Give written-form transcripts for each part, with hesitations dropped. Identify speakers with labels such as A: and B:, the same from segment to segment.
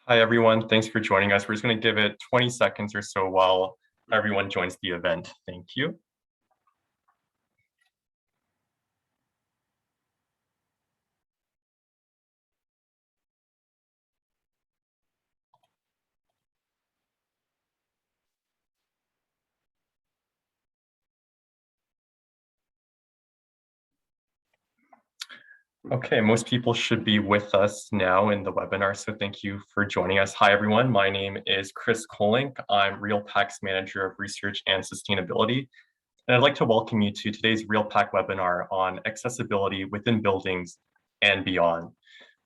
A: Hi, everyone. Thanks for joining us. We're just going to give it 20 seconds or so while everyone joins the event. Thank you. Okay, most people should be with us now in the webinar, so thank you for joining us. Hi, everyone. My name is Chris Kolink. I'm REALPAC's Manager of Research and Sustainability, and I'd like to welcome you to today's REALPAC webinar on accessibility within buildings and beyond.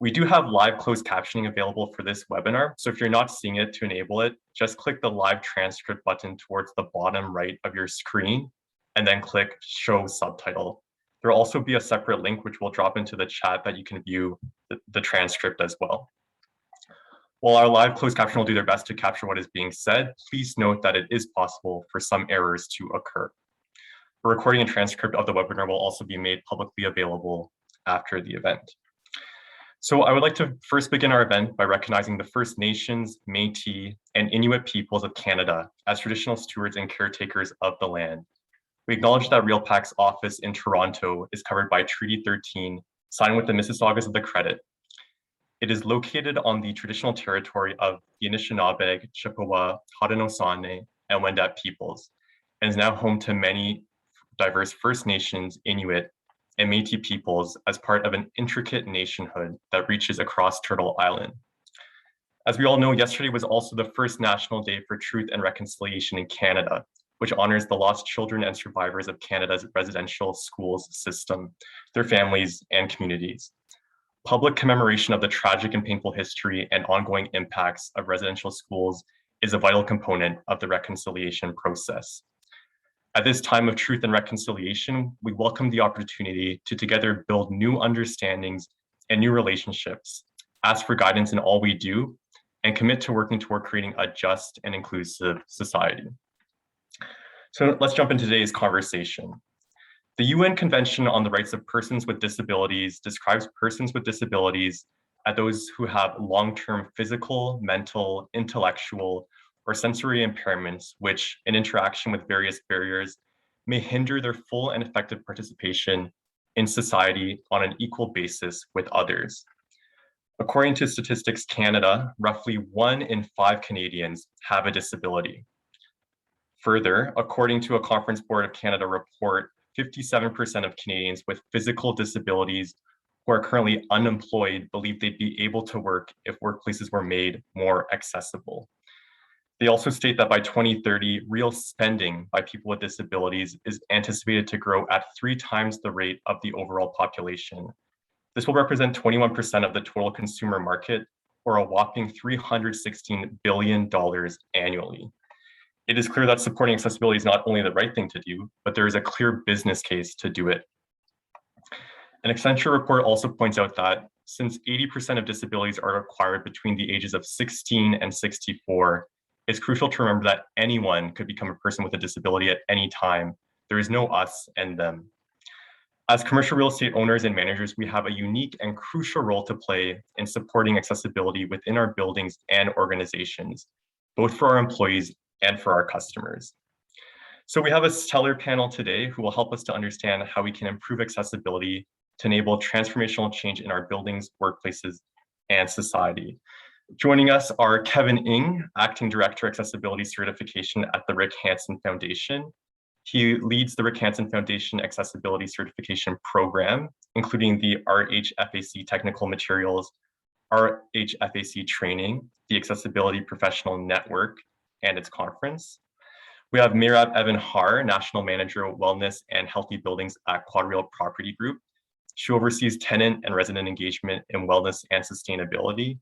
A: We do have live closed captioning available for this webinar, so if you're not seeing it, to enable it, just click the live transcript button towards the bottom right of your screen, and then click Show Subtitle. There will also be a separate link which will drop into the chat that you can view the transcript as well. While our live closed caption will do their best to capture what is being said, please note that it is possible for some errors to occur. A recording and transcript of the webinar will also be made publicly available after the event. So I would like to first begin our event by recognizing the First Nations, Métis, and Inuit peoples of Canada as traditional stewards and caretakers of the land. We acknowledge that REALPAC's office in Toronto is covered by Treaty 13, signed with the Mississaugas of the Credit. It is located on the traditional territory of the Anishinaabe, Chippewa, Haudenosaunee, and Wendat peoples, and is now home to many diverse First Nations, Inuit, and Métis peoples as part of an intricate nationhood that reaches across Turtle Island. As we all know, yesterday was also the first National Day for Truth and Reconciliation in Canada, which honors the lost children and survivors of Canada's residential schools system, their families and communities. Public commemoration of the tragic and painful history and ongoing impacts of residential schools is a vital component of the reconciliation process. At this time of truth and reconciliation, we welcome the opportunity to together build new understandings and new relationships, ask for guidance in all we do, and commit to working toward creating a just and inclusive society. So let's jump into today's conversation. The UN Convention on the Rights of Persons with Disabilities describes persons with disabilities as those who have long-term physical, mental, intellectual, or sensory impairments, which, in interaction with various barriers, may hinder their full and effective participation in society on an equal basis with others. According to Statistics Canada, roughly 1 in 5 Canadians have a disability. Further, according to a Conference Board of Canada report, 57% of Canadians with physical disabilities who are currently unemployed believe they'd be able to work if workplaces were made more accessible. They also state that by 2030, real spending by people with disabilities is anticipated to grow at 3 times the rate of the overall population. This will represent 21% of the total consumer market, or a whopping $316 billion annually. It is clear that supporting accessibility is not only the right thing to do, but there is a clear business case to do it. An Accenture report also points out that since 80% of disabilities are acquired between the ages of 16 and 64, it's crucial to remember that anyone could become a person with a disability at any time. There is no us and them. As commercial real estate owners and managers, we have a unique and crucial role to play in supporting accessibility within our buildings and organizations, both for our employees and for our customers. So we have a stellar panel today who will help us to understand how we can improve accessibility to enable transformational change in our buildings, workplaces, and society. Joining us are Kevin Ng, Acting Director, Accessibility Certification at the Rick Hansen Foundation. He leads the Rick Hansen Foundation Accessibility Certification Program, including the RHFAC Technical Materials, RHFAC Training, the Accessibility Professional Network, and its conference. We have Mirab Evan Har, National Manager of Wellness and Healthy Buildings at QuadReal Property Group. She oversees tenant and resident engagement in wellness and sustainability,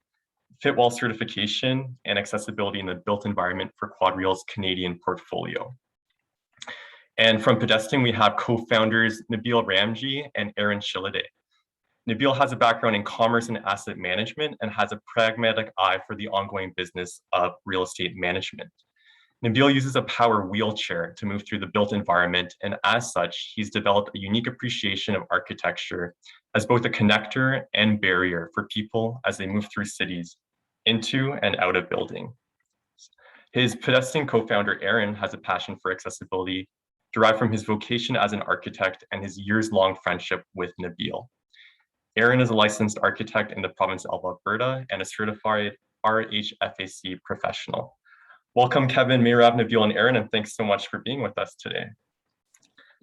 A: Fitwell certification, and accessibility in the built environment for QuadReal's Canadian portfolio. And from Pedesting, we have co-founders Nabil Ramji and Aaron Shilliday. Nabil has a background in commerce and asset management and has a pragmatic eye for the ongoing business of real estate management. Nabil uses a power wheelchair to move through the built environment, and as such, he's developed a unique appreciation of architecture as both a connector and barrier for people as they move through cities into and out of buildings. His pedestrian co-founder, Aaron, has a passion for accessibility derived from his vocation as an architect and his years-long friendship with Nabil. Aaron is a licensed architect in the province of Alberta and a certified RHFAC professional. Welcome, Kevin, Meirav, Nabil, and Aaron, and thanks so much for being with us today.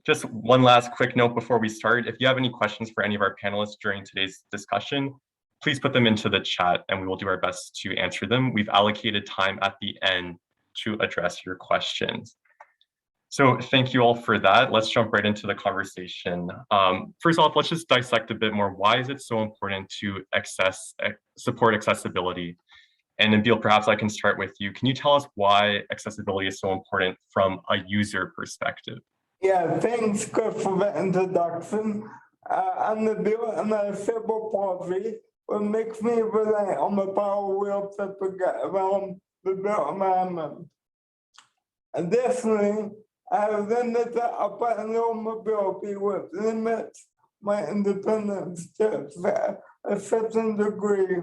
A: Just one last quick note before we start. If you have any questions for any of our panelists during today's discussion, please put them into the chat and we will do our best to answer them. We've allocated time at the end to address your questions. So thank you all for that. Let's jump right into the conversation. First off, let's just dissect a bit more. Why is it so important to support accessibility? And Nabil, perhaps I can start with you. Can you tell us why accessibility is so important from a user perspective?
B: Yeah, thanks, Chris, for the introduction. I'm Nabil, and I have cerebral palsy, what makes me rely on the power wheel to get around the built environment. Additionally, I have limited upper and lower mobility, which limits my independence to a certain degree.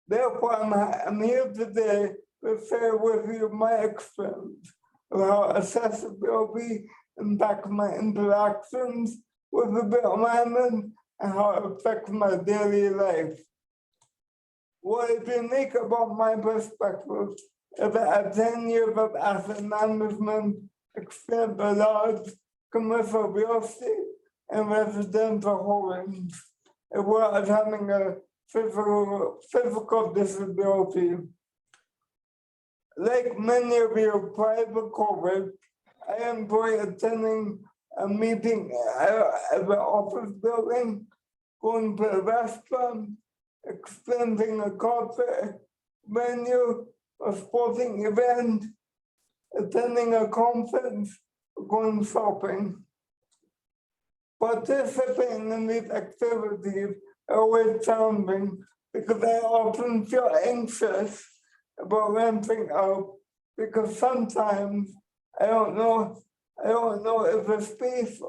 B: Therefore, I'm here today to share with you my experience of how accessibility impacts my interactions with the built environment and how it affects my daily life. What is unique about my perspective is that I have 10 years of asset management experience with large commercial real estate and residential holdings, as well as having a physical disability. Like many of you prior to COVID, I enjoy attending a meeting at the office building, going to a restaurant, experiencing a concert venue, a sporting event, attending a conference, going shopping. Participating in these activities are always challenging because I often feel anxious about ramping up because sometimes I don't know if the space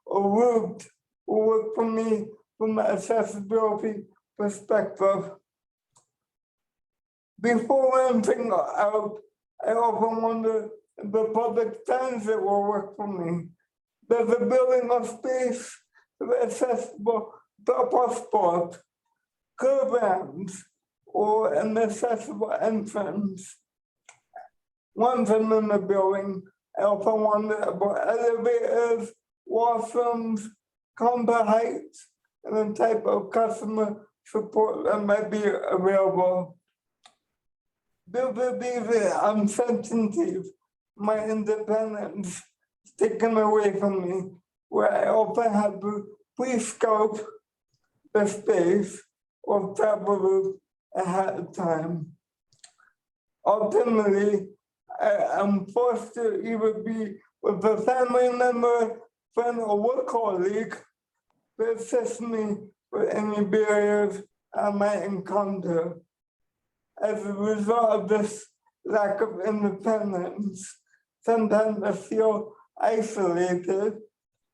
B: or route will work for me from an accessibility perspective. Before ramping out, I often wonder if the public transit will work for me. There's a building of space with accessible drop-off spot, curb ramps, or an accessible entrance. Once I'm in the building, I often wonder about elevators, washrooms, counter heights, and the type of customer support that might be available. Due to these uncertainties, my independence is taken away from me, where I often have to pre-scout the space or travel route ahead of time. Ultimately, I'm forced to either be with a family member, friend, or work colleague to assist me with any barriers I might encounter. As a result of this lack of independence, sometimes I feel isolated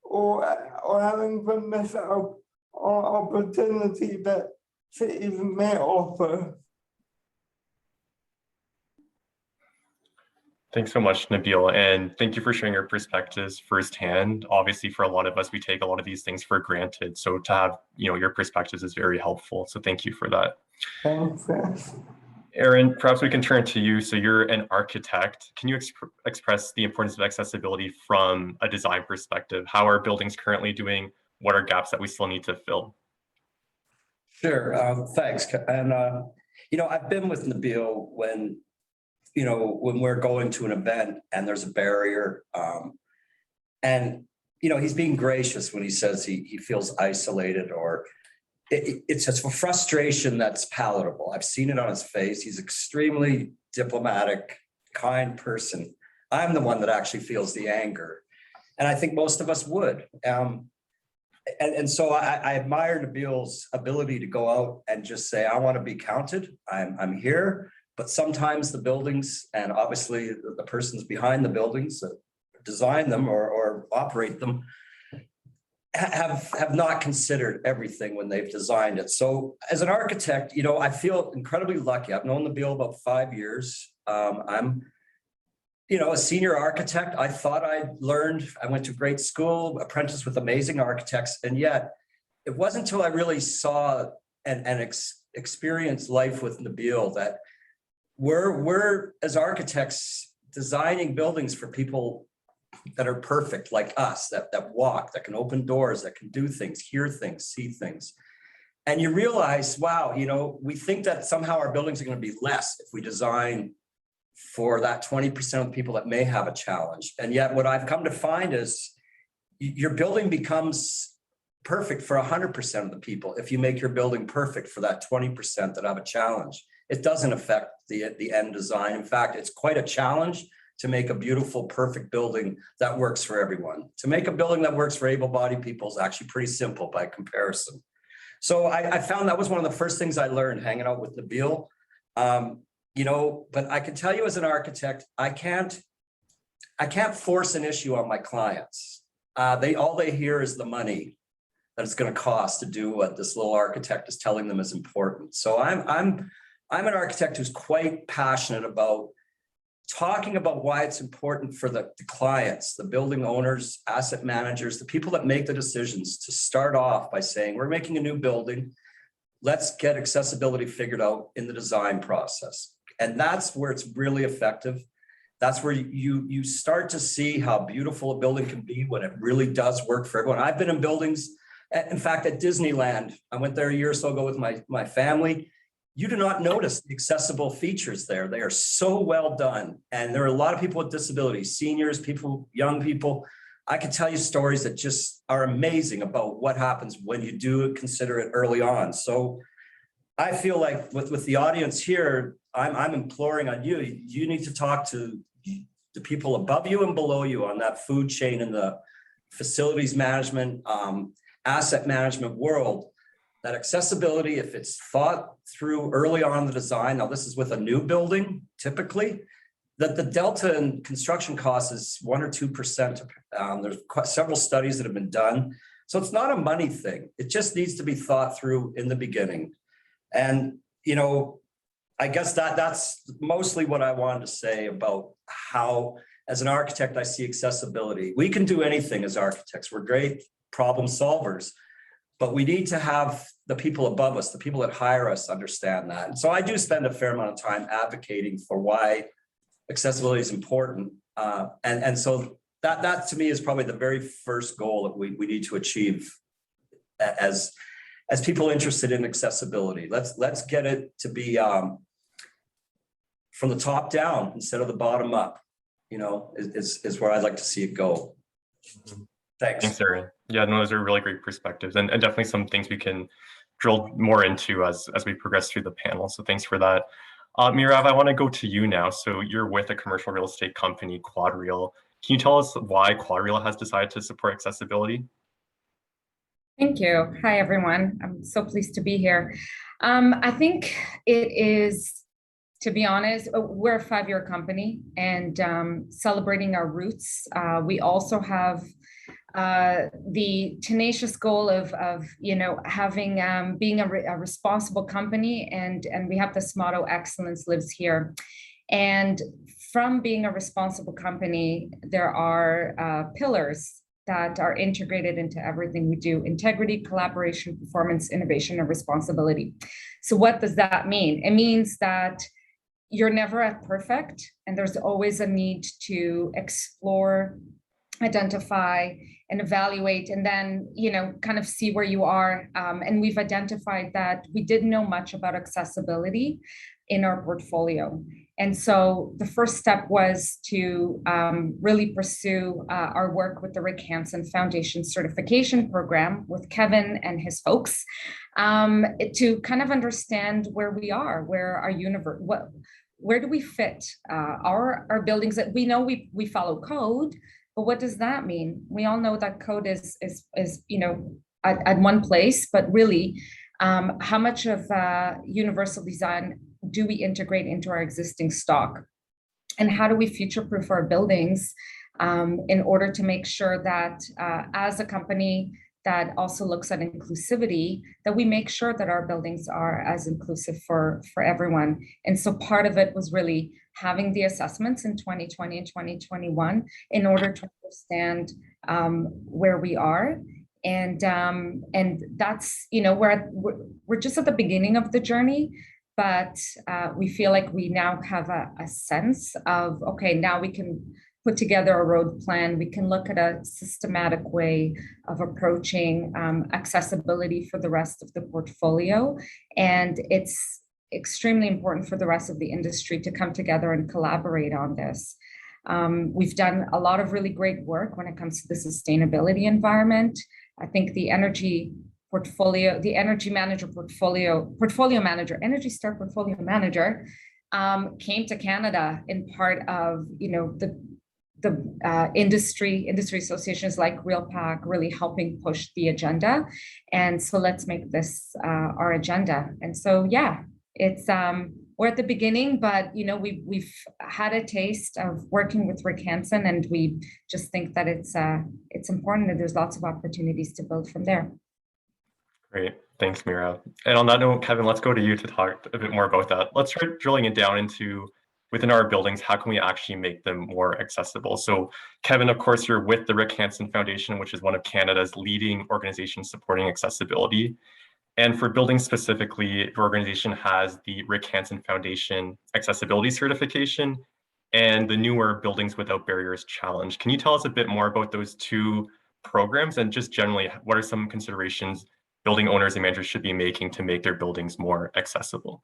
B: or having to miss out on opportunity that cities may offer.
A: Thanks so much, Nabil, and thank you for sharing your perspectives firsthand. Obviously, for a lot of us, we take a lot of these things for granted. So to have your perspectives is very helpful. So thank you for that.
B: Thanks.
A: Aaron, perhaps we can turn to you. So you're an architect. Can you express the importance of accessibility from a design perspective? How are buildings currently doing? What are gaps that we still need to fill?
C: Sure, thanks. And, I've been with Nabil when we're going to an event and there's a barrier. And he's being gracious when he says he feels isolated or it's a frustration that's palatable. I've seen it on his face. He's extremely diplomatic, kind person. I'm the one that actually feels the anger. And I think most of us would. And so I admire Nabil's ability to go out and just say, I want to be counted. I'm here. But sometimes the buildings and obviously the persons behind the buildings that design them or operate them have not considered everything when they've designed it. So as an architect, you know, I feel incredibly lucky. I've known Nabil about 5 years. I'm, you know, a senior architect. I thought I went to great school, apprenticed with amazing architects. And yet it wasn't until I really saw and experienced life with Nabil that we're as architects designing buildings for people that are perfect like us, that walk, that can open doors, that can do things, hear things, see things. And you realize, wow, you know, we think that somehow our buildings are going to be less if we design for that 20% of the people that may have a challenge. And yet what I've come to find is your building becomes perfect for 100% of the people if you make your building perfect for that 20% that have a challenge. It doesn't affect the end design. In fact, it's quite a challenge to make a beautiful, perfect building that works for everyone. To make a building that works for able-bodied people is actually pretty simple by comparison. So I found that was one of the first things I learned hanging out with Nabil. You know, but I can tell you as an architect, I can't force an issue on my clients. All they hear is the money that it's going to cost to do what this little architect is telling them is important. So I'm an architect who's quite passionate about talking about why it's important for the clients, the building owners, asset managers, the people that make the decisions to start off by saying, we're making a new building. Let's get accessibility figured out in the design process. And that's where it's really effective. That's where you start to see how beautiful a building can be when it really does work for everyone. I've been in buildings, in fact, at Disneyland, I went there a year or so ago with my family. You do not notice the accessible features there. They are so well done. And there are a lot of people with disabilities, seniors, people, young people. I can tell you stories that just are amazing about what happens when you do consider it early on. So I feel like with the audience here, I'm imploring on you, you need to talk to the people above you and below you on that food chain in the facilities management, asset management world. That accessibility, if it's thought through early on in the design, now this is with a new building, typically, that the delta in construction costs is 1 or 2%. There's several studies that have been done. So it's not a money thing. It just needs to be thought through in the beginning. And, you know, I guess that's mostly what I wanted to say about how, as an architect, I see accessibility. We can do anything as architects. We're great problem solvers. But we need to have the people above us, the people that hire us, understand that. And so I do spend a fair amount of time advocating for why accessibility is important. And so that to me is probably the very first goal that we need to achieve as people interested in accessibility. Let's get it to be from the top down instead of the bottom up, you know, is where I'd like to see it go. Thanks.
A: Thanks, Aaron. Yeah, no, those are really great perspectives and definitely some things we can drill more into as we progress through the panel. So thanks for that. Mirav, I want to go to you now. So you're with a commercial real estate company, QuadReal. Can you tell us why QuadReal has decided to support accessibility?
D: Thank you. Hi, everyone. I'm so pleased to be here. I think it is, to be honest, we're a 5-year company and celebrating our roots. We also have the tenacious goal of having being a responsible company, and we have this motto, excellence lives here. And from being a responsible company, there are pillars that are integrated into everything we do: integrity, collaboration, performance, innovation, and responsibility. So what does that mean? It means that you're never at perfect, and there's always a need to explore, identify, and evaluate, and then, kind of see where you are. And we've identified that we didn't know much about accessibility in our portfolio. And so the first step was to really pursue our work with the Rick Hansen Foundation certification program with Kevin and his folks, to kind of understand where we are, where our universe, where do we fit our buildings. That we know we follow code, but what does that mean? We all know that code is at one place, but really, how much of universal design do we integrate into our existing stock? And how do we future-proof our buildings in order to make sure that as a company that also looks at inclusivity, that we make sure that our buildings are as inclusive for everyone. And so part of it was really having the assessments in 2020 and 2021 in order to understand where we are. And that's, you know, we're just at the beginning of the journey, but we feel like we now have a sense of, okay, now we can put together a road plan. We can look at a systematic way of approaching accessibility for the rest of the portfolio. And it's extremely important for the rest of the industry to come together and collaborate on this. We've done a lot of really great work when it comes to the sustainability environment. I think the energy portfolio, the energy manager portfolio manager, Energy Star portfolio manager came to Canada in part of, you know, the industry associations like REALPAC really helping push the agenda. And so let's make this our agenda. And so, yeah, it's we're at the beginning, but, you know, we've had a taste of working with Rick Hansen, and we just think that it's important that there's lots of opportunities to build from there.
A: Great. Thanks, Mira. And on that note, Kevin, let's go to you to talk a bit more about that. Let's start drilling it down into within our buildings, how can we actually make them more accessible? So Kevin, of course, you're with the Rick Hansen Foundation, which is one of Canada's leading organizations supporting accessibility. And for buildings specifically, your organization has the Rick Hansen Foundation Accessibility Certification and the newer Buildings Without Barriers Challenge. Can you tell us a bit more about those two programs, and just generally, what are some considerations building owners and managers should be making to make their buildings more accessible?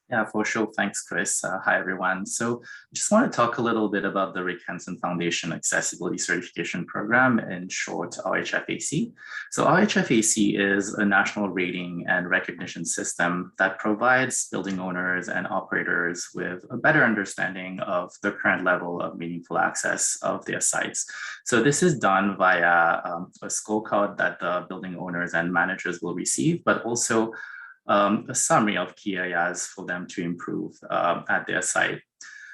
E: Yeah, for sure. Thanks, Chris. Hi, everyone. So just want to talk a little bit about the Rick Hansen Foundation Accessibility Certification Program, in short, RHFAC. So RHFAC is a national rating and recognition system that provides building owners and operators with a better understanding of the current level of meaningful access of their sites. So this is done via a scorecard that the building owners and managers will receive, but also a summary of key areas for them to improve at their site.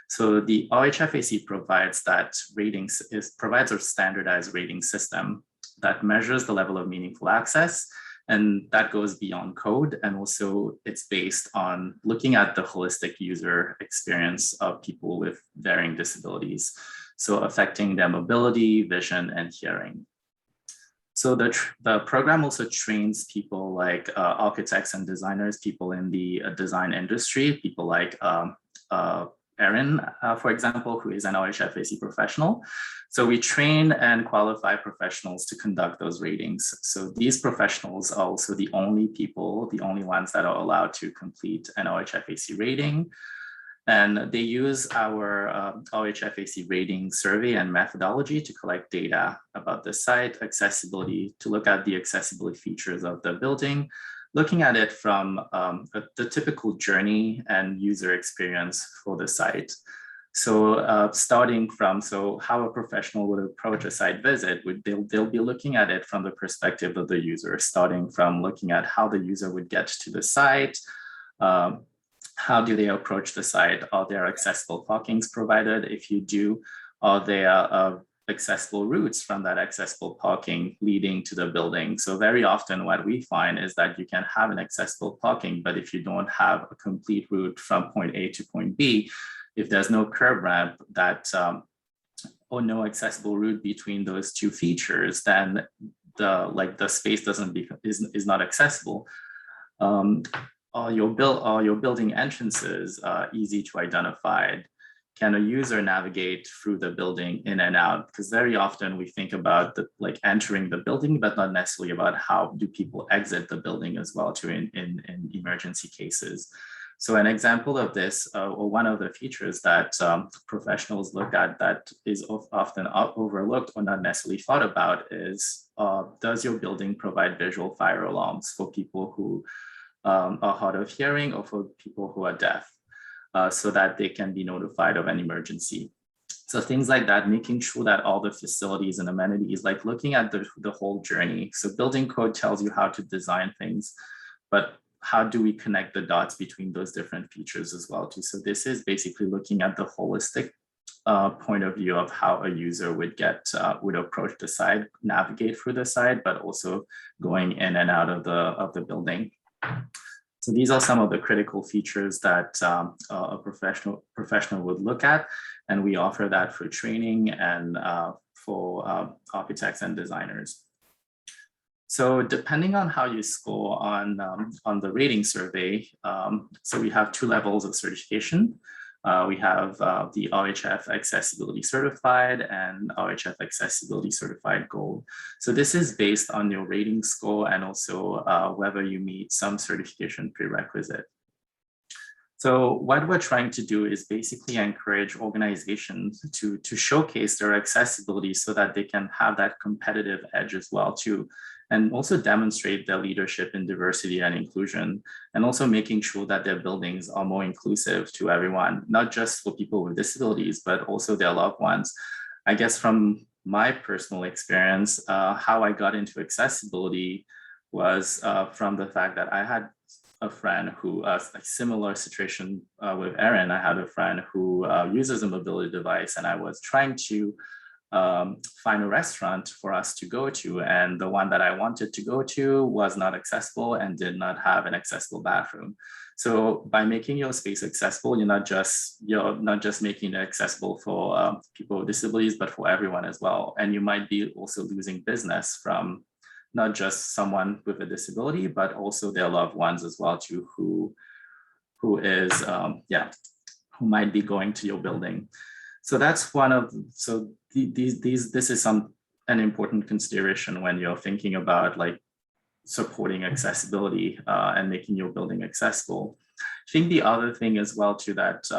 E: So the RHFAC provides provides a standardized rating system that measures the level of meaningful access, and that goes beyond code. And also it's based on looking at the holistic user experience of people with varying disabilities, so affecting their mobility, vision, and hearing. So the program also trains people like architects and designers, people in the design industry, people like Erin, for example, who is an RHFAC professional. So we train and qualify professionals to conduct those ratings. So these professionals are also the only ones that are allowed to complete an RHFAC rating. And they use our RHFAC rating survey and methodology to collect data about the site, accessibility, to look at the accessibility features of the building, looking at it from the typical journey and user experience for the site. So starting from, how a professional would approach a site visit, they'll be looking at it from the perspective of the user, starting from looking at how the user would get to the site, how do they approach the site? Are there accessible parkings provided? If you do, are there accessible routes from that accessible parking leading to the building? So very often what we find is that you can have an accessible parking, but if you don't have a complete route from point A to point B, if there's no curb ramp or no accessible route between those two features, then the space is not accessible. Are your building entrances easy to identify? Can a user navigate through the building in and out? Because very often we think about entering the building, but not necessarily about how do people exit the building as well too in emergency cases. So an example of this, or one of the features that professionals look at that is often overlooked or not necessarily thought about is, does your building provide visual fire alarms for people who are hard of hearing or for people who are deaf, so that they can be notified of an emergency. So things like that, making sure that all the facilities and amenities, like looking at the whole journey. So building code tells you how to design things, but how do we connect the dots between those different features as well too? So this is basically looking at the holistic point of view of how a user would approach the site, navigate through the site, but also going in and out of the building. So these are some of the critical features that a professional would look at, and we offer that for training and for architects and designers. So depending on how you score on the rating survey, so we have 2 levels of certification. We have the RHF Accessibility Certified and RHF Accessibility Certified Gold. So this is based on your rating score and also whether you meet some certification prerequisite. So what we're trying to do is basically encourage organizations to showcase their accessibility so that they can have that competitive edge as well too, and also demonstrate their leadership in diversity and inclusion, and also making sure that their buildings are more inclusive to everyone, not just for people with disabilities, but also their loved ones. I guess from my personal experience, how I got into accessibility was from the fact that I had a friend who, a similar situation with Erin, I had a friend who uses a mobility device, and I was trying to find a restaurant for us to go to, and the one that I wanted to go to was not accessible and did not have an accessible bathroom. So by making your space accessible, you're not just making it accessible for people with disabilities, but for everyone as well. And you might be also losing business from not just someone with a disability, but also their loved ones as well too, who might be going to your building. So that's one of, so this is an important consideration when you're thinking about like supporting accessibility and making your building accessible. I think the other thing as well too, that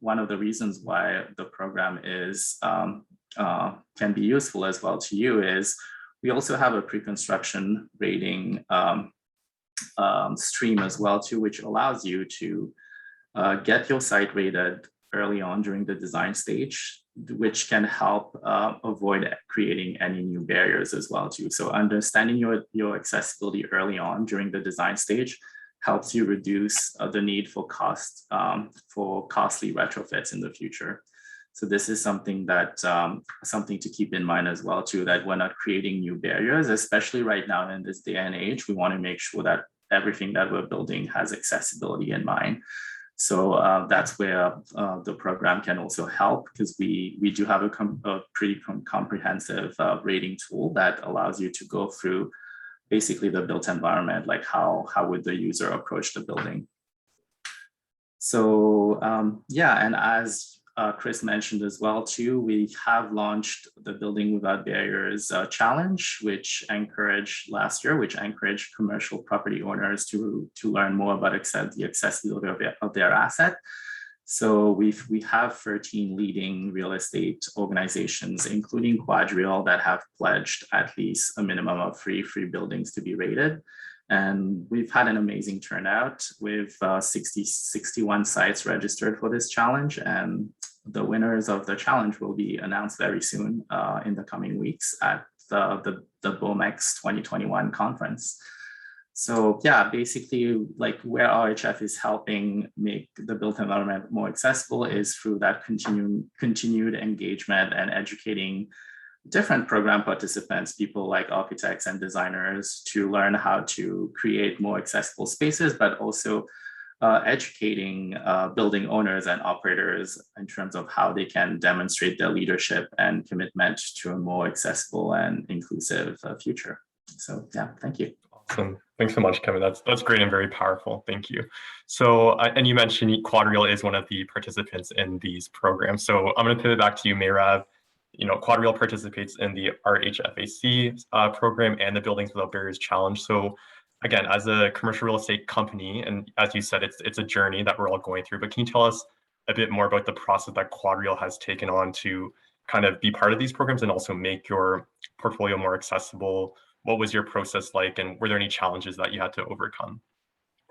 E: one of the reasons why the program is can be useful as well to you is we also have a pre-construction rating stream as well too, which allows you to get your site rated early on during the design stage, which can help avoid creating any new barriers as well too. So understanding your accessibility early on during the design stage helps you reduce the need for costly retrofits in the future. So this is something that something to keep in mind as well too, that we're not creating new barriers, especially right now in this day and age. We want to make sure that everything that we're building has accessibility in mind. So that's where the program can also help, because we do have a pretty comprehensive rating tool that allows you to go through basically the built environment, like how would the user approach the building. So yeah, and as Chris mentioned as well too, we have launched the Building Without Barriers challenge, which encouraged commercial property owners to learn more about the accessibility of their asset. So we have 13 leading real estate organizations, including QuadReal, that have pledged at least a minimum of three buildings to be rated. And we've had an amazing turnout with 61 sites registered for this challenge. And the winners of the challenge will be announced very soon in the coming weeks at the BOMEX 2021 conference. So yeah, basically like where RHF is helping make the built environment more accessible is through that continued engagement and educating different program participants, people like architects and designers, to learn how to create more accessible spaces, but also educating building owners and operators in terms of how they can demonstrate their leadership and commitment to a more accessible and inclusive future. So yeah, thank you.
A: Awesome. Thanks so much, Kevin. That's great and very powerful. Thank you. So, and you mentioned QuadReal is one of the participants in these programs. So I'm going to pivot back to you, Mayrav. You know, QuadReal participates in the RHFAC program and the Buildings Without Barriers Challenge. So again, as a commercial real estate company, and as you said, it's a journey that we're all going through, but can you tell us a bit more about the process that QuadReal has taken on to kind of be part of these programs and also make your portfolio more accessible? What was your process like, and were there any challenges that you had to overcome?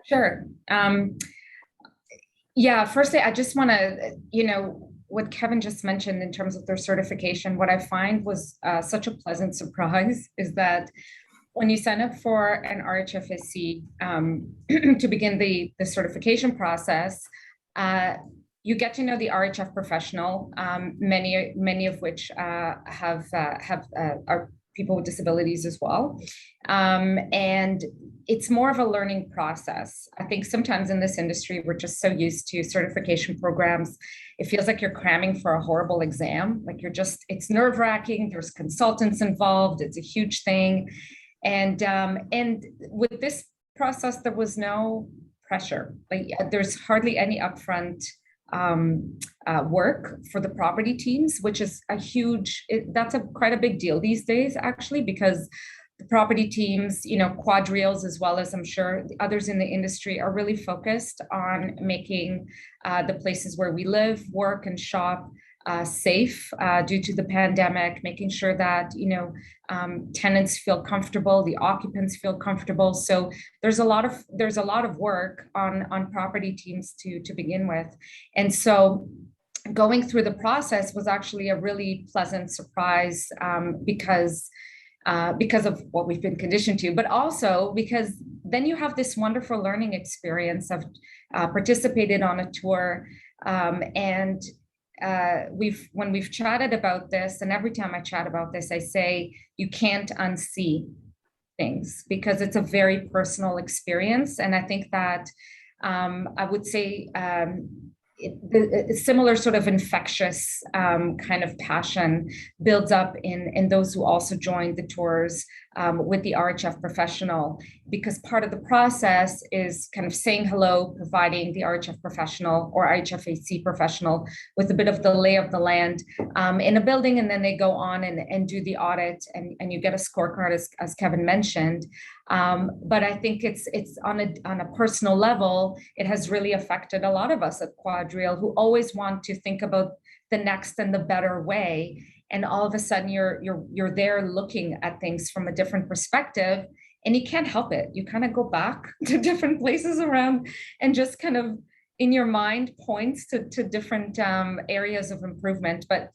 D: Sure. Yeah, firstly, I just want to, what Kevin just mentioned in terms of their certification, what I find was such a pleasant surprise is that when you sign up for an RHFAC to begin the certification process, you get to know the RHF professional, many of which are people with disabilities as well. And it's more of a learning process. I think sometimes in this industry, we're just so used to certification programs. It feels like you're cramming for a horrible exam. Like it's nerve-wracking. There's consultants involved. It's a huge thing. And with this process, there was no pressure. Like there's hardly any upfront work for the property teams, which is that's quite a big deal these days, actually, because the property teams, QuadReals, as well as I'm sure the others in the industry, are really focused on making the places where we live, work, and shop safe due to the pandemic, making sure that tenants feel comfortable, the occupants feel comfortable. So there's a lot of work on property teams to begin with, and so going through the process was actually a really pleasant surprise because of what we've been conditioned to, but also because then you have this wonderful learning experience of participated on a tour, and when we've chatted about this, and every time I chat about this, I say you can't unsee things because it's a very personal experience, and I think that I would say a similar sort of infectious kind of passion builds up in those who also joined the tours with the RHF professional, because part of the process is kind of saying hello, providing the RHF professional or RHFAC professional with a bit of the lay of the land in a building, and then they go on and do the audit, and you get a scorecard, as Kevin mentioned. But I think it's on a personal level, it has really affected a lot of us at QuadReal who always want to think about the next and the better way. And all of a sudden you're there looking at things from a different perspective, and you can't help it. You kind of go back to different places around and just kind of in your mind points to different areas of improvement. But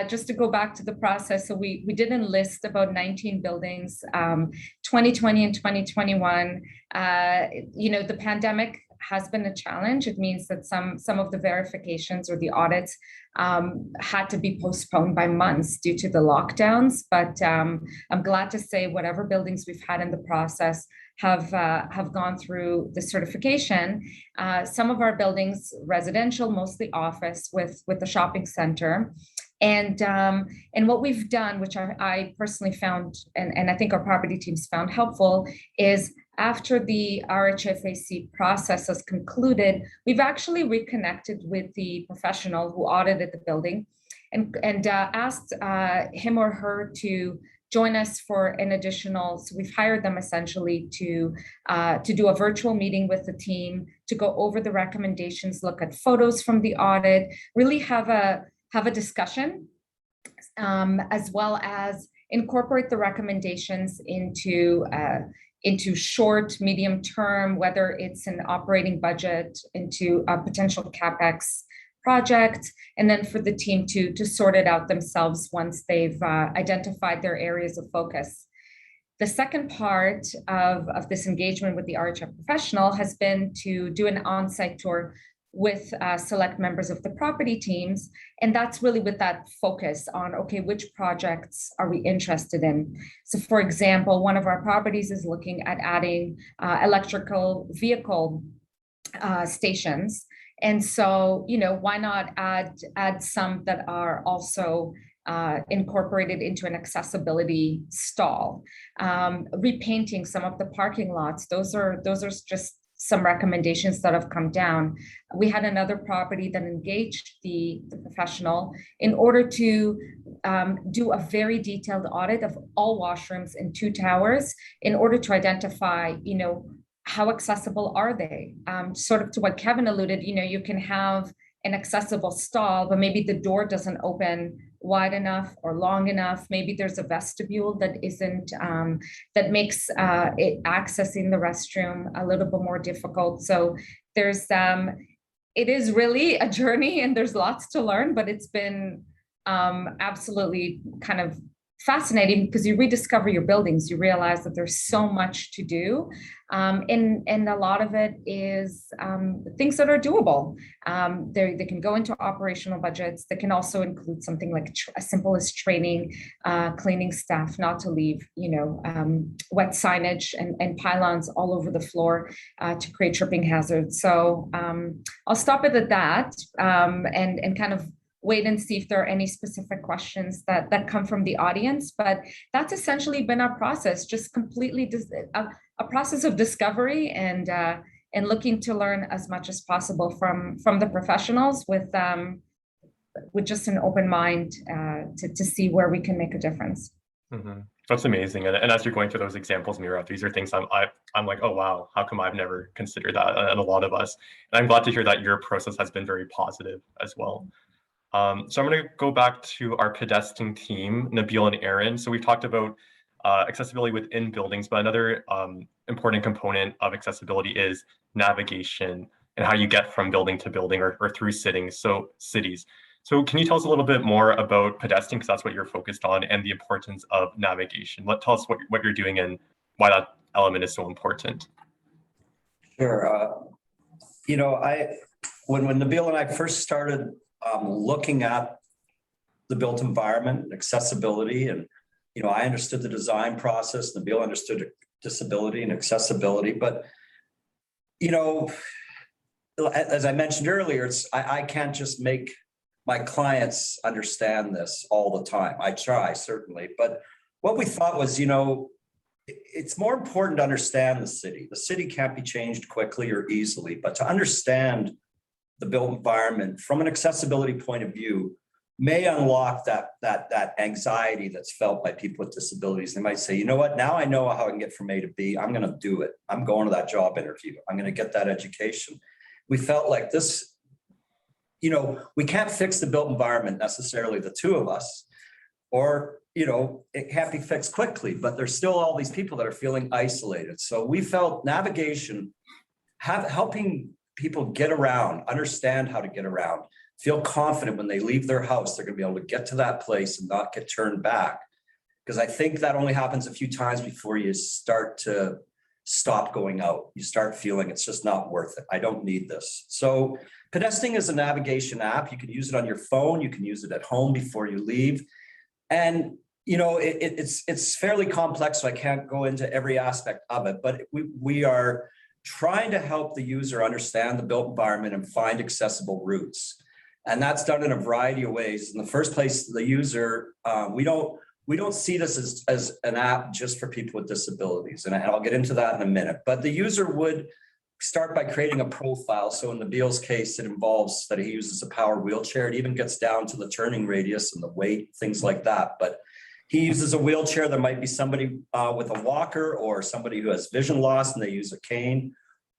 D: just to go back to the process, so we did enlist about 19 buildings, 2020 and 2021. The pandemic has been a challenge. It means that some of the verifications or the audits had to be postponed by months due to the lockdowns. But I'm glad to say whatever buildings we've had in the process have gone through the certification. Some of our buildings, residential, mostly office with the shopping center. And what we've done, which I personally found, and I think our property teams found helpful, is after the RHFAC process has concluded, we've actually reconnected with the professional who audited the building and asked him or her to join us for an additional, so we've hired them essentially to do a virtual meeting with the team, to go over the recommendations, look at photos from the audit, really have a discussion, as well as incorporate the recommendations into short, medium term, whether it's an operating budget, into a potential CapEx project, and then for the team to sort it out themselves once they've identified their areas of focus. The second part of this engagement with the RHF professional has been to do an on-site tour with select members of the property teams. And that's really with that focus on, okay, which projects are we interested in? So for example, one of our properties is looking at adding electrical vehicle stations. And so, why not add some that are also incorporated into an accessibility stall, repainting some of the parking lots. Those are just some recommendations that have come down. We had another property that engaged the professional in order to do a very detailed audit of all washrooms in 2 towers in order to identify, how accessible are they? Sort of to what Kevin alluded, you can have an accessible stall, but maybe the door doesn't open wide enough or long enough. Maybe there's a vestibule that isn't, that makes accessing the restroom a little bit more difficult. So it is really a journey and there's lots to learn, but it's been absolutely kind of fascinating because you rediscover your buildings. You realize that there's so much to do, and a lot of it is things that are doable. They can go into operational budgets. They can also include something like as simple as training, cleaning staff not to leave, wet signage and pylons all over the floor to create tripping hazards. So I'll stop it at that, and kind of wait and see if there are any specific questions that come from the audience. But that's essentially been our process, just completely a process of discovery and looking to learn as much as possible from the professionals with just an open mind to see where we can make a difference.
A: Mm-hmm. That's amazing. And as you're going through those examples, Mira, these are things I'm like, oh, wow, how come I've never considered that? And a lot of us. And I'm glad to hear that your process has been very positive as well. So I'm going to go back to our pedestrian team, Nabil and Aaron. So we've talked about accessibility within buildings, but another important component of accessibility is navigation and how you get from building to building or through cities. So can you tell us a little bit more about pedestrian, because that's what you're focused on, and the importance of navigation? Tell us what you're doing and why that element is so important.
C: Sure. When Nabil and I first started looking at the built environment, accessibility, and I understood the design process. Nabil understood disability and accessibility, but as I mentioned earlier, I can't just make my clients understand this all the time. I try, certainly, but what we thought was, it's more important to understand the city. The city can't be changed quickly or easily, but to understand the built environment from an accessibility point of view may unlock that anxiety that's felt by people with disabilities. They might say, you know what, now I know how I can get from A to B. I'm going to do it. I'm going to that job interview. I'm going to get that education. We felt like this, we can't fix the built environment necessarily, the two of us, or, it can't be fixed quickly, but there's still all these people that are feeling isolated. So we felt navigation, helping people get around, understand how to get around, feel confident when they leave their house, they're going to be able to get to that place and not get turned back. Because I think that only happens a few times before you start to stop going out. You start feeling it's just not worth it. I don't need this. So Pedestrian is a navigation app. You can use it on your phone. You can use it at home before you leave. And it's fairly complex, so I can't go into every aspect of it, but we are trying to help the user understand the built environment and find accessible routes. And that's done in a variety of ways. In the first place, the user, we don't see this as an app just for people with disabilities. And I'll get into that in a minute, but the user would start by creating a profile. So in Nabil's case, it involves that he uses a power wheelchair. It even gets down to the turning radius and the weight, things like that. But he uses a wheelchair. There might be somebody with a walker or somebody who has vision loss and they use a cane,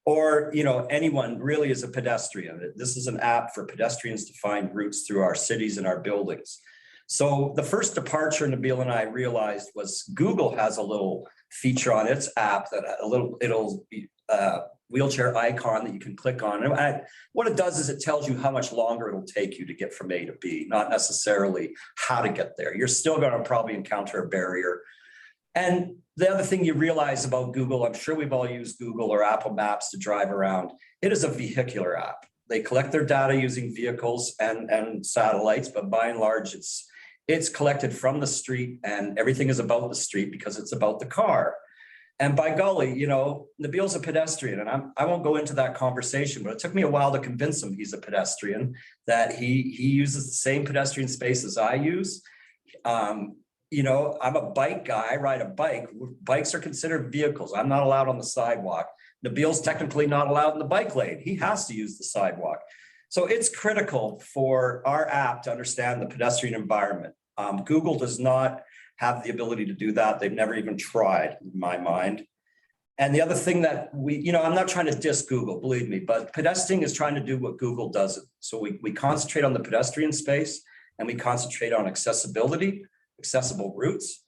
C: or anyone really is a pedestrian. This is an app for pedestrians to find routes through our cities and our buildings. So the first departure Nabil and I realized was Google has a little feature on its app that it'll be wheelchair icon that you can click on. And what it does is it tells you how much longer it'll take you to get from A to B, not necessarily how to get there. You're still going to probably encounter a barrier. And the other thing you realize about Google, I'm sure we've all used Google or Apple Maps to drive around. It is a vehicular app. They collect their data using vehicles and satellites, but by and large, it's collected from the street, and everything is about the street because it's about the car. And by golly, Nabil's a pedestrian, and I won't go into that conversation, but it took me a while to convince him he's a pedestrian, that he uses the same pedestrian space as I use. I'm a bike guy, I ride a bike. Bikes are considered vehicles. I'm not allowed on the sidewalk. Nabil's technically not allowed in the bike lane. He has to use the sidewalk. So it's critical for our app to understand the pedestrian environment. Google does not have the ability to do that. They've never even tried, in my mind. And the other thing that I'm not trying to diss Google, believe me, but pedestrian is trying to do what Google doesn't. So we concentrate on the pedestrian space, and we concentrate on accessibility, accessible routes,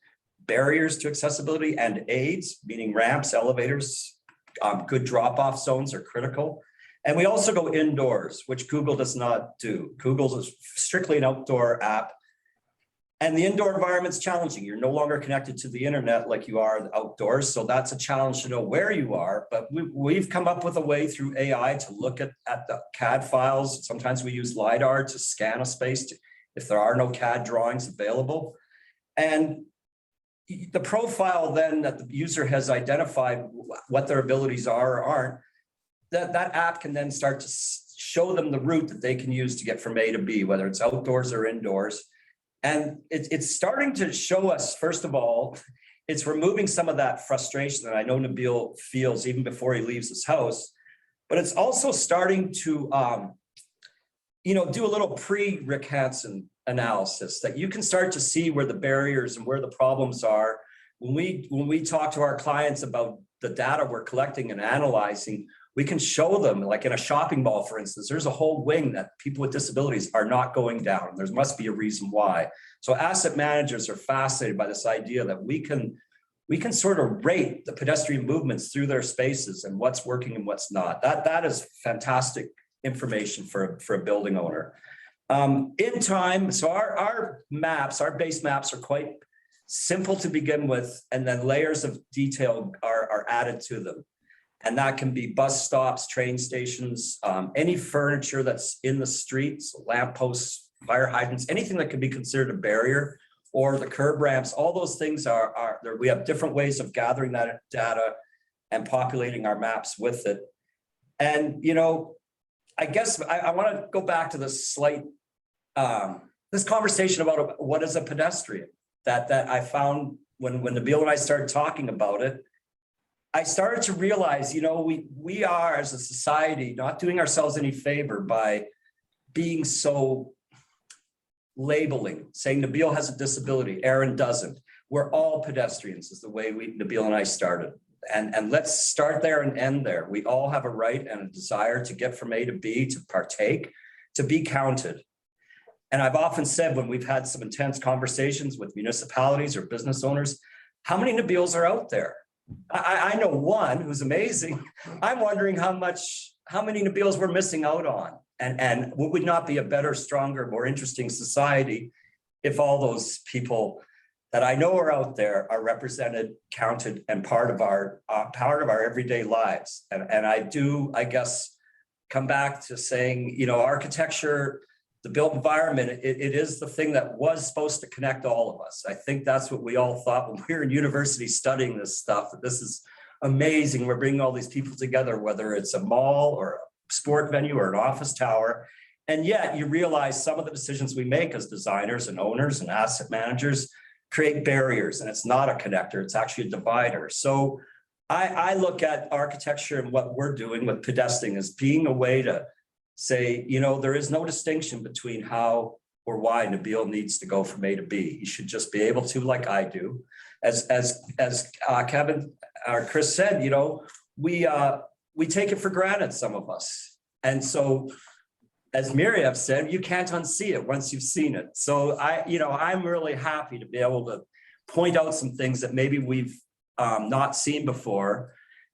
C: barriers to accessibility, and aids, meaning ramps, elevators, good drop-off zones are critical. And we also go indoors, which Google does not do. Google is strictly an outdoor app. And the indoor environment's challenging. You're no longer connected to the internet like you are outdoors. So that's a challenge to know where you are. But we've come up with a way through AI to look at the CAD files. Sometimes we use LiDAR to scan a space if there are no CAD drawings available. And the profile then that the user has identified what their abilities are or aren't, that app can then start to show them the route that they can use to get from A to B, whether it's outdoors or indoors. And it's starting to show us, first of all, it's removing some of that frustration that I know Nabil feels even before he leaves his house, but it's also starting to, do a little pre-Rick Hansen analysis that you can start to see where the barriers and where the problems are. When we talk to our clients about the data we're collecting and analyzing, we can show them, like in a shopping mall, for instance, there's a whole wing that people with disabilities are not going down. There must be a reason why. So asset managers are fascinated by this idea that we can sort of rate the pedestrian movements through their spaces and what's working and what's not. That is fantastic information for a building owner. In time, so our base maps are quite simple to begin with, and then layers of detail are added to them. And that can be bus stops, train stations, any furniture that's in the streets, lampposts, fire hydrants, anything that can be considered a barrier, or the curb ramps. All those things are there. We have different ways of gathering that data and populating our maps with it. And I guess I want to go back to this this conversation about what is a pedestrian that I found when Nabil and I started talking about it. I started to realize, we are as a society not doing ourselves any favor by being so labeling, saying Nabil has a disability, Aaron doesn't. We're all pedestrians is the way Nabil and I started. And let's start there and end there. We all have a right and a desire to get from A to B, to partake, to be counted. And I've often said when we've had some intense conversations with municipalities or business owners, how many Nabils are out there? I know one who's amazing. I'm wondering how many Nabils we're missing out on. And would not be a better, stronger, more interesting society if all those people that I know are out there are represented, counted, and part of our everyday lives. And I guess, come back to saying, architecture, the built environment, it is the thing that was supposed to connect all of us. I think that's what we all thought when we were in university studying this stuff, that this is amazing. We're bringing all these people together, whether it's a mall or a sport venue or an office tower. And yet you realize some of the decisions we make as designers and owners and asset managers create barriers, and it's not a connector, it's actually a divider. So I look at architecture and what we're doing with pedestrian as being a way to say, there is no distinction between how or why Nabil needs to go from A to B. He should just be able to, like I do. As Kevin or Chris said, we take it for granted, some of us. And so, as Miriam said, you can't unsee it once you've seen it. So I'm really happy to be able to point out some things that maybe we've not seen before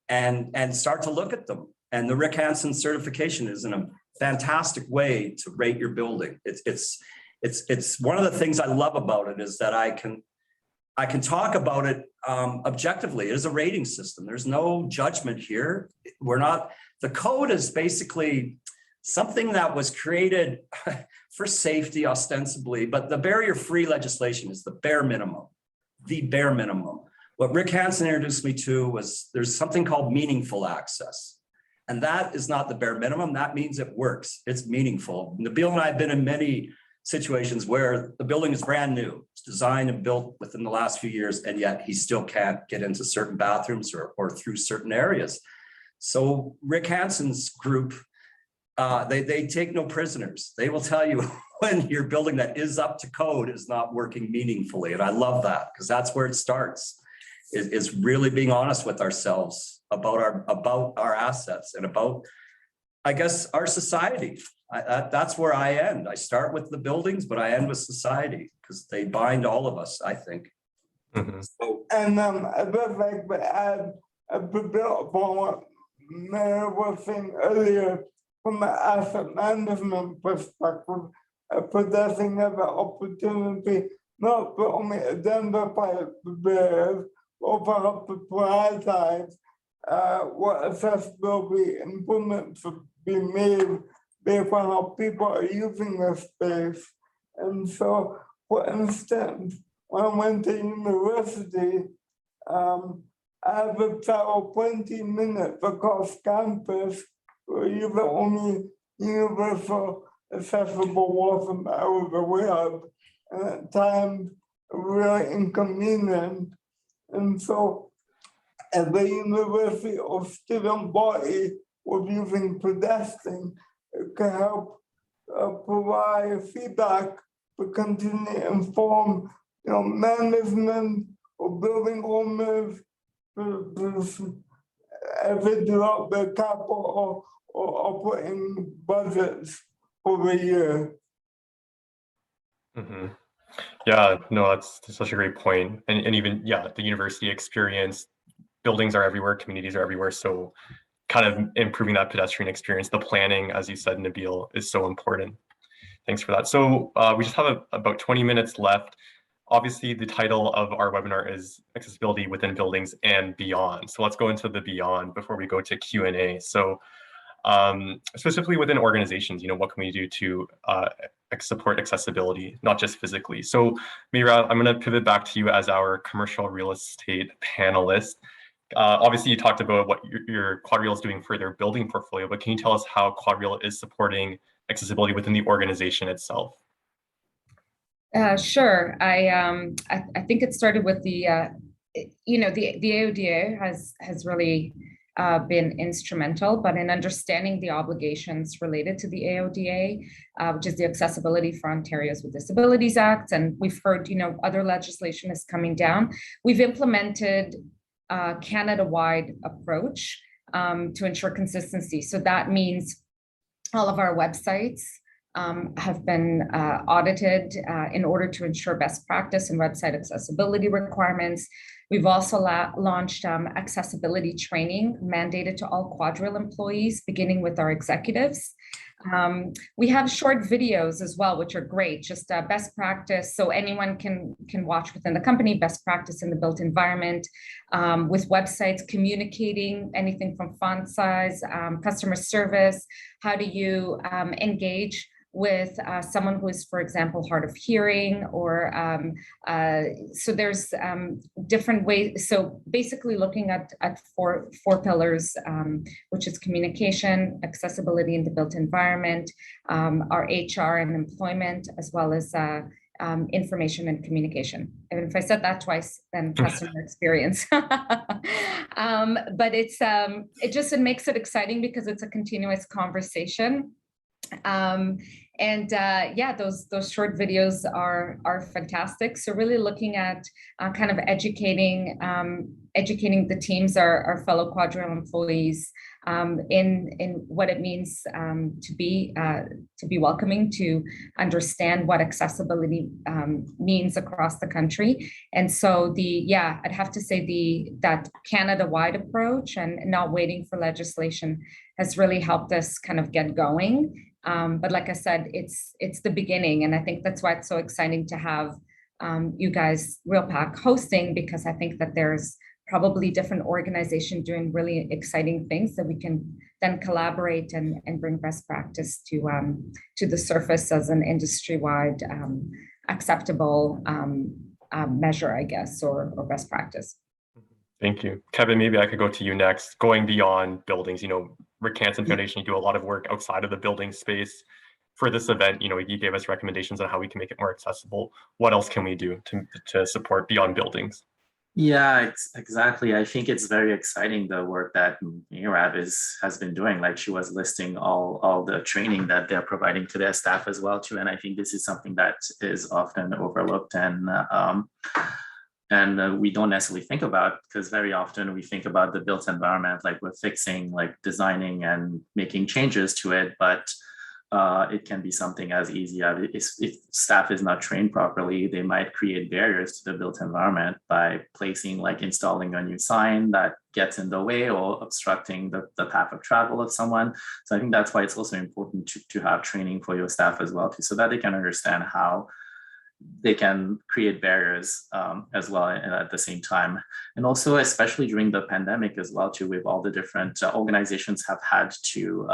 C: and start to look at them. And the Rick Hansen certification is a fantastic way to rate your building. It's one of the things I love about it is that I can talk about it objectively. It is a rating system. There's no judgment here. The code is basically something that was created for safety ostensibly, but the barrier-free legislation is the bare minimum, What Rick Hansen introduced me to was there's something called meaningful access. And that is not the bare minimum. That means it works. It's meaningful. Nabil and I have been in many situations where the building is brand new. It's designed and built within the last few years, and yet he still can't get into certain bathrooms or through certain areas. So Rick Hansen's group, they take no prisoners. They will tell you when your building that is up to code is not working meaningfully. And I love that because that's where it starts, is really being honest with ourselves about our assets and about, I guess, our society. That's where I end. I start with the buildings, but I end with society because they bind all of us, I think.
A: Mm-hmm.
B: So, and I'd just like to add a bit upon what Mayor was saying earlier from the asset management perspective, possessing of the opportunity not only identify the barriers, but help to prioritize what accessibility improvements should be made based on how people are using the space. And so, for instance, when I went to university, I had to travel 20 minutes across campus to use the only universal accessible washroom I was aware of, and at times really inconvenient. And so, as the university or student body was using pedestrian, it can help provide feedback to continue to inform, management or building owners as they develop their capital or operating budgets for the year.
A: Mm-hmm. Yeah, no, that's such a great point. And even, yeah, the university experience, buildings are everywhere, communities are everywhere. So kind of improving that pedestrian experience, the planning, as you said, Nabil, is so important. Thanks for that. So we just have about 20 minutes left. Obviously, the title of our webinar is Accessibility Within Buildings and Beyond. So let's go into the beyond before we go to Q&A. So specifically within organizations, what can we do to support accessibility, not just physically? So Mira, I'm going to pivot back to you as our commercial real estate panelist. Obviously, you talked about what your QuadReal is doing for their building portfolio, but can you tell us how QuadReal is supporting accessibility within the organization itself?
D: Sure. I think it started with the AODA has really been instrumental, but in understanding the obligations related to the AODA, which is the Accessibility for Ontarians with Disabilities Act, and we've heard other legislation is coming down. We've implemented a Canada-wide approach to ensure consistency. So that means all of our websites have been audited in order to ensure best practice and website accessibility requirements. We've also launched accessibility training mandated to all QuadReal employees, beginning with our executives. We have short videos as well, which are great, just best practice. So anyone can watch within the company, best practice in the built environment, with websites communicating anything from font size, customer service, how do you engage with someone who is, for example, hard of hearing, or so there's different ways. So basically looking at four pillars, which is communication, accessibility in the built environment, our HR and employment, as well as information and communication. And if I said that twice, then customer experience. But it makes it exciting because it's a continuous conversation. Those short videos are fantastic. So really looking at kind of educating the teams, our fellow QuadReal employees, in what it means to be welcoming, to understand what accessibility means across the country. And so I'd have to say that Canada-wide approach and not waiting for legislation has really helped us kind of get going. But like I said, it's the beginning, and I think that's why it's so exciting to have you guys, REALPAC, hosting, because I think that there's probably different organizations doing really exciting things that we can then collaborate and bring best practice to the surface as an industry-wide acceptable measure, I guess, or best practice.
A: Thank you. Kevin, maybe I could go to you next. Going beyond buildings, Rick Hansen Foundation, you do a lot of work outside of the building space. For this event, you gave us recommendations on how we can make it more accessible. What else can we do to support beyond buildings?
E: Yeah, exactly. I think it's very exciting, the work that Mira has been doing. Like, she was listing all the training that they're providing to their staff as well too. And I think this is something that is often overlooked and we don't necessarily think about, because very often we think about the built environment like we're fixing, like designing and making changes to it, but it can be something as easy as if staff is not trained properly, they might create barriers to the built environment by installing a new sign that gets in the way or obstructing the path of travel of someone. So I think that's why it's also important to have training for your staff as well too, so that they can understand how they can create barriers as well at the same time. And also, especially during the pandemic as well, too, with all the different organizations have had to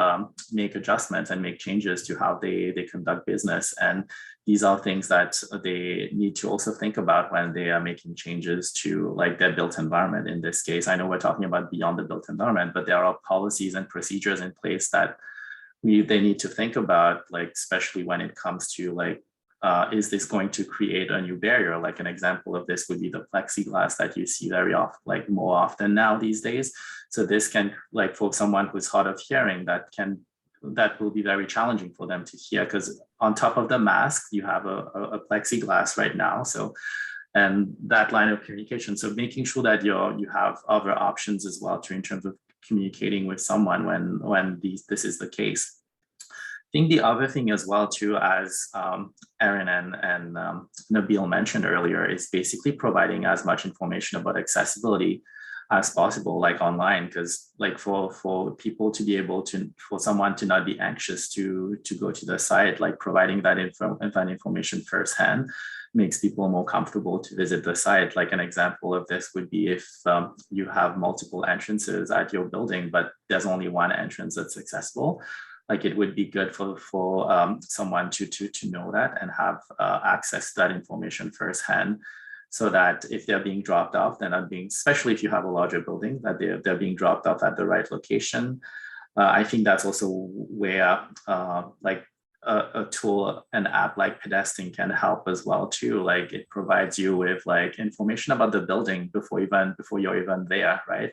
E: make adjustments and make changes to how they conduct business. And these are things that they need to also think about when they are making changes to like their built environment. In this case, I know we're talking about beyond the built environment, but there are policies and procedures in place that they need to think about, like, especially when it comes to like, is this going to create a new barrier? Like an example of this would be the plexiglass that you see very often, like more often now these days. So this can, like, for someone who's hard of hearing, that will be very challenging for them to hear, because on top of the mask, you have a plexiglass right now. So, and that line of communication. So making sure that you have other options as well too, in terms of communicating with someone when this is the case. I think the other thing as well too, as Erin and Nabil mentioned earlier, is basically providing as much information about accessibility as possible, like online, because like for people to be able to, for someone to not be anxious to go to the site, like providing that information firsthand makes people more comfortable to visit the site. Like an example of this would be if you have multiple entrances at your building, but there's only one entrance that's accessible. Like it would be good for someone to know that and have access to that information firsthand, so that if they're being dropped off, they're not being, especially if you have a larger building, that they're being dropped off at the right location. I think that's also where like a tool, an app like Pedestin can help as well too. Like it provides you with like information about the building before you're even there, right?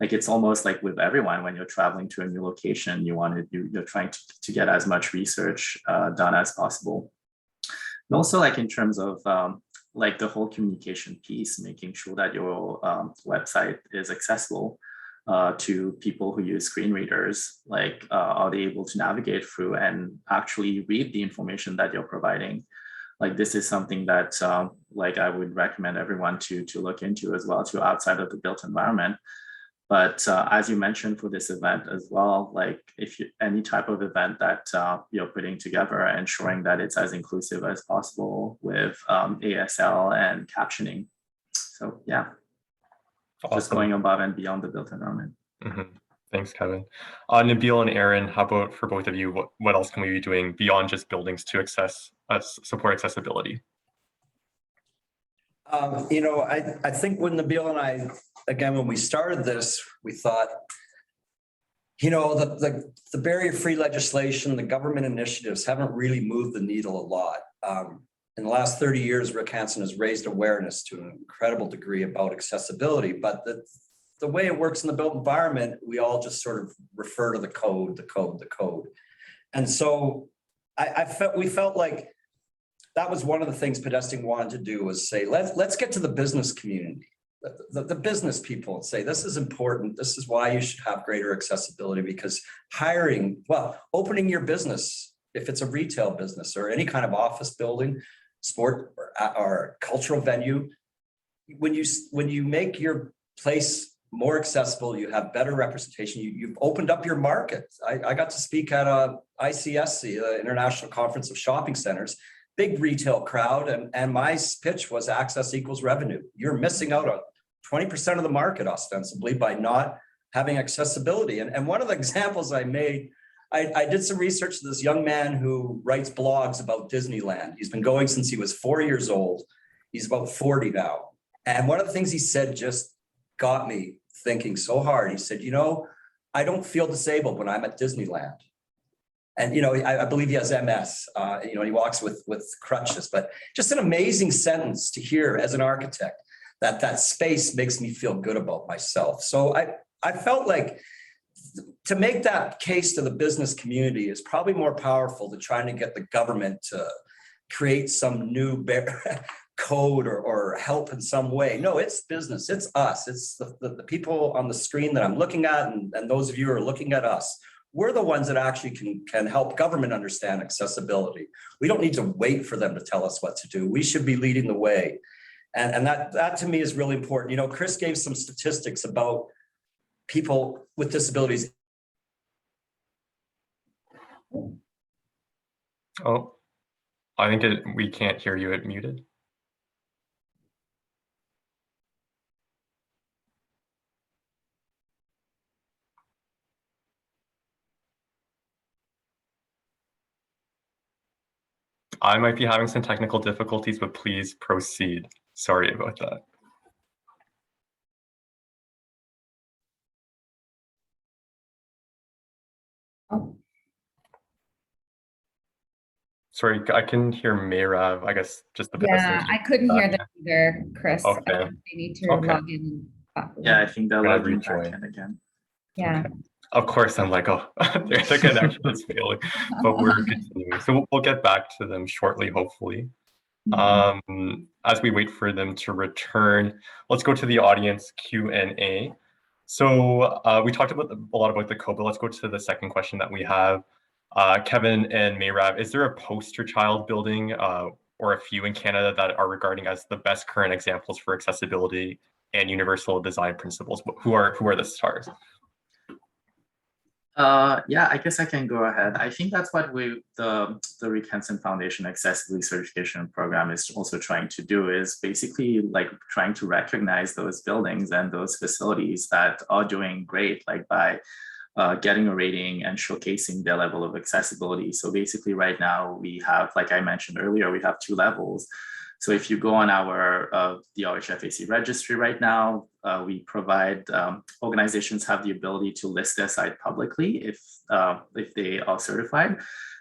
E: Like it's almost like with everyone, when you're traveling to a new location, you're trying to get as much research done as possible. And also, like in terms of like the whole communication piece, making sure that your website is accessible to people who use screen readers. Like, are they able to navigate through and actually read the information that you're providing? Like this is something that like I would recommend everyone to look into as well, to outside of the built environment. But as you mentioned for this event as well, like if any type of event that you're putting together, ensuring that it's as inclusive as possible with ASL and captioning. So yeah,
A: Awesome.
E: Just going above and beyond the built environment.
A: Mm-hmm. Thanks, Kevin. Nabil and Erin, how about for both of you, what else can we be doing beyond just buildings to support accessibility?
C: You know, I think when Nabil and I, again, when we started this, we thought, you know, the barrier-free legislation, the government initiatives haven't really moved the needle a lot. In the last 30 years, Rick Hansen has raised awareness to an incredible degree about accessibility, but the way it works in the built environment, we all just sort of refer to the code. And so we felt like that was one of the things Pedestin wanted to do, was say, let's get to the business community, the business people, and say, this is important. This is why you should have greater accessibility, because opening your business, if it's a retail business or any kind of office building, sport or cultural venue, when you make your place more accessible, you have better representation, you've opened up your market. I got to speak at ICSC, the International Conference of Shopping Centers, big retail crowd, and my pitch was access equals revenue. You're missing out on 20% of the market ostensibly by not having accessibility. And one of the examples I made, I did some research to this young man who writes blogs about Disneyland. He's been going since he was 4 years old. He's about 40 now. And one of the things he said just got me thinking so hard. He said, you know, I don't feel disabled when I'm at Disneyland. And, you know, I believe he has MS, you know, he walks with crutches, but just an amazing sentence to hear as an architect, that space makes me feel good about myself. So I felt like to make that case to the business community is probably more powerful than trying to get the government to create some new code or help in some way. No, it's business, it's us, it's the people on the screen that I'm looking at, and those of you who are looking at us. We're the ones that actually can help government understand accessibility. We don't need to wait for them to tell us what to do. We should be leading the way. And that to me is really important. You know, Chris gave some statistics about people with disabilities.
A: Oh, I think we can't hear you. It muted. I might be having some technical difficulties, but please proceed. Sorry about that.
D: Oh,
A: Sorry, I can hear Mayrav, I guess just the best.
D: yeah, I couldn't hear them either, Chris.
A: Okay.
D: They need to
A: Okay.
D: log in.
E: Yeah, I think they're
A: Gonna
E: logging back
A: rejoin.
E: in again.
D: Yeah.
A: Okay. Of course, I'm like, oh, their connection is failing, but we're continuing. So we'll get back to them shortly, hopefully. As we wait for them to return, let's go to the audience Q&A. So we talked about a lot about the code, but let's go to the second question that we have. Kevin and Mayrav, is there a poster child building or a few in Canada that are regarding as the best current examples for accessibility and universal design principles? Who are the stars?
E: Yeah, I guess I can go ahead. I think that's what the Rick Hansen Foundation Accessibility Certification Program is also trying to do, is basically like trying to recognize those buildings and those facilities that are doing great, like by getting a rating and showcasing their level of accessibility. So basically right now we have, like I mentioned earlier, we have 2 levels. So if you go on our the RHFAC registry right now, we provide organizations have the ability to list their site publicly if they are certified.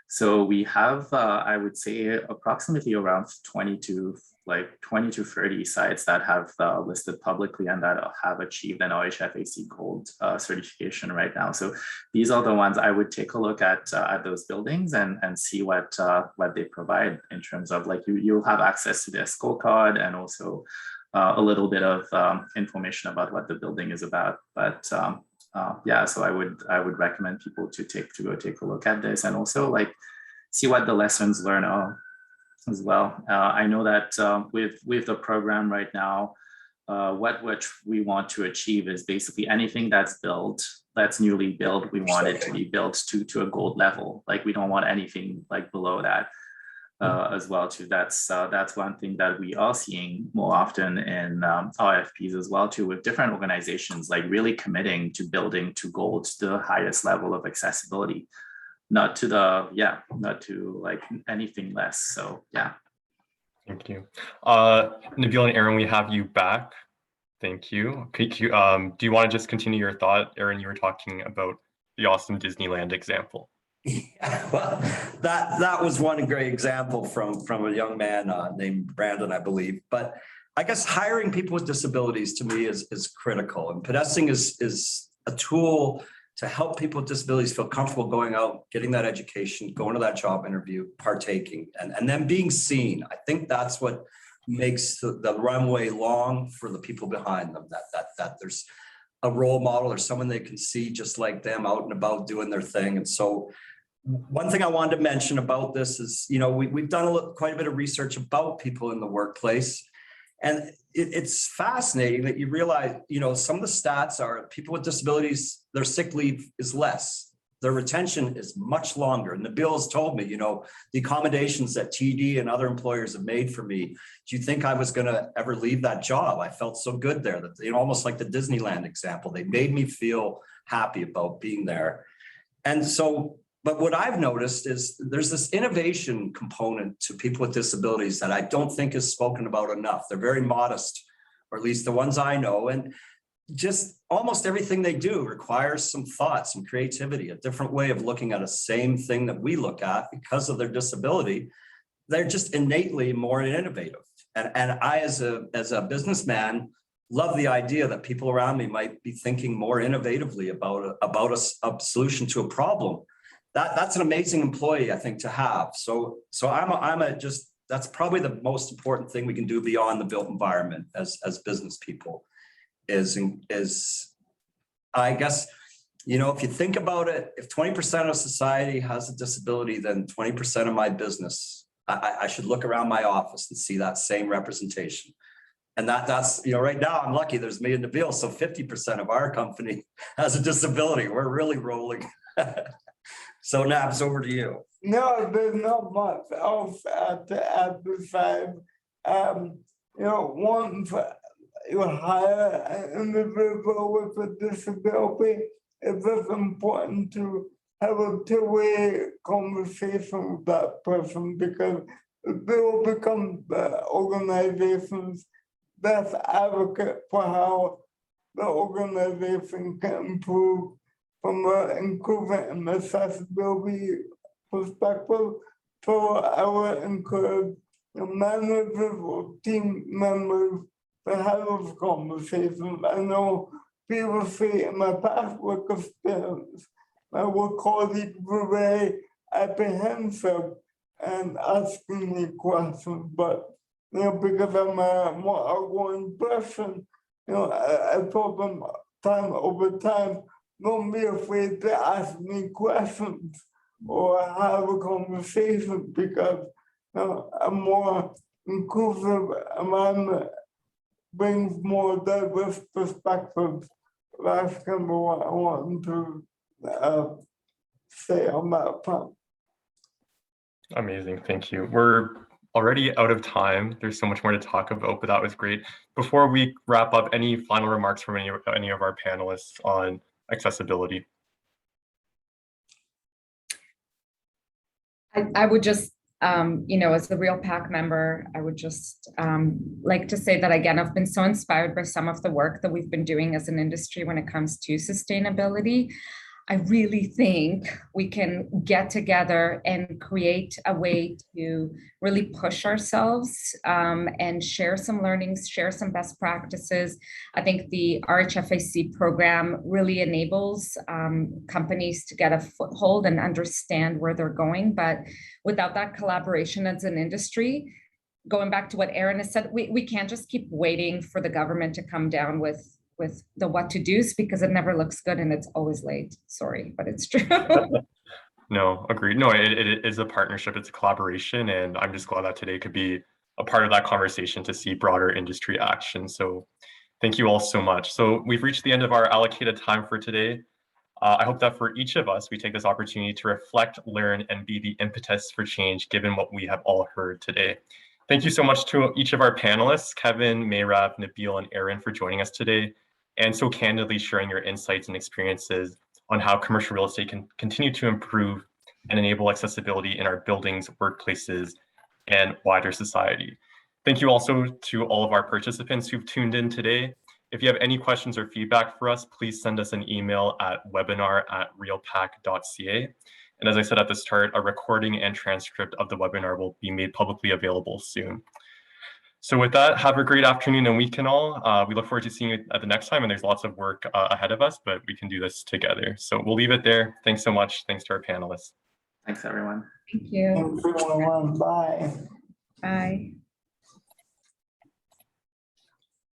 E: So we have, I would say, approximately around 20 to 30 sites that have listed publicly and that have achieved an RHFAC Gold certification right now. So these are the ones I would take a look at those buildings and see what they provide in terms of, like, you'll have access to their scorecard and also a little bit of information about what the building is about. But yeah, so I would recommend people to go take a look at this and also like see what the lessons learned are as well. I know that with the program right now, what we want to achieve is basically anything that's built, that's newly built, we want it to be built to a gold level. Like we don't want anything like below that as well too. That's one thing that we are seeing more often in RFPs as well too, with different organizations like really committing to building to gold, to the highest level of accessibility. Not to like anything less. So yeah.
A: Thank you. Nabil and Aaron, we have you back. Thank you. Do you want to just continue your thought? Aaron, you were talking about the awesome Disneyland example.
C: Yeah, well, that was one great example from a young man named Brandon, I believe. But I guess hiring people with disabilities to me is critical. And Pedesting is a tool to help people with disabilities feel comfortable going out, getting that education, going to that job interview, partaking, and then being seen. I think that's what makes the runway long for the people behind them, that there's a role model or someone they can see just like them out and about doing their thing. And so one thing I wanted to mention about this is, you know, we've done quite a bit of research about people in the workplace. And it's fascinating that you realize, you know, some of the stats are people with disabilities, their sick leave is less. Their retention is much longer. And Nabil has told me, you know, the accommodations that TD and other employers have made for me, do you think I was going to ever leave that job? I felt so good there that, you know, almost like the Disneyland example, they made me feel happy about being there. And so, but what I've noticed is there's this innovation component to people with disabilities that I don't think is spoken about enough. They're very modest, or at least the ones I know. And just almost everything they do requires some thought, some creativity, a different way of looking at a same thing that we look at because of their disability. They're just innately more innovative. And I, as a businessman, love the idea that people around me might be thinking more innovatively about a solution to a problem. That's an amazing employee, I think, to have. So that's probably the most important thing we can do beyond the built environment as business people is I guess, you know, if you think about it, if 20% of society has a disability, then 20% of my business, I should look around my office and see that same representation. And that's, you know, right now I'm lucky there's me and Nabil. So 50% of our company has a disability. We're really rolling. So Nabs, over to you.
B: No, there's not much else at the side. Once you hire an individual with a disability, it's just important to have a two-way conversation with that person, because they will become the organization's best advocate for how the organization can improve from an inclusion and accessibility perspective. So I would encourage managers or team members to have those conversations. I know previously in my past work experience, my work colleagues were very apprehensive and asking me questions, but because I'm a more outgoing person, I told them time over time, don't be afraid to ask me questions or have a conversation, because a more inclusive environment brings more diverse perspectives. That's kind of what I want to say on that front.
A: Amazing, thank you. We're already out of time. There's so much more to talk about, but that was great. Before we wrap up, any final remarks from any of our panelists on accessibility?
D: I would just, as a REALPAC member, I would just like to say that, again, I've been so inspired by some of the work that we've been doing as an industry when it comes to sustainability. I really think we can get together and create a way to really push ourselves and share some learnings, share some best practices. I think the RHFAC program really enables companies to get a foothold and understand where they're going. But without that collaboration as an industry, going back to what Aaron has said, we can't just keep waiting for the government to come down with the what to do's, because it never looks good and it's always late. Sorry, but it's true.
A: No, agreed. No, it is a partnership, it's a collaboration, and I'm just glad that today could be a part of that conversation to see broader industry action. So thank you all so much. So we've reached the end of our allocated time for today. I hope that for each of us, we take this opportunity to reflect, learn, and be the impetus for change, given what we have all heard today. Thank you so much to each of our panelists, Kevin, Mayrav, Nabil, and Aaron, for joining us today, and so candidly sharing your insights and experiences on how commercial real estate can continue to improve and enable accessibility in our buildings, workplaces, and wider society. Thank you also to all of our participants who've tuned in today. If you have any questions or feedback for us, please send us an email at webinar@realpac.ca. And as I said at the start, a recording and transcript of the webinar will be made publicly available soon. So with that, have a great afternoon and weekend all. We look forward to seeing you at the next time, and there's lots of work ahead of us, but we can do this together. So we'll leave it there. Thanks so much. Thanks to our panelists.
E: Thanks, everyone.
D: Thank you.
B: Everyone, bye.
D: Bye.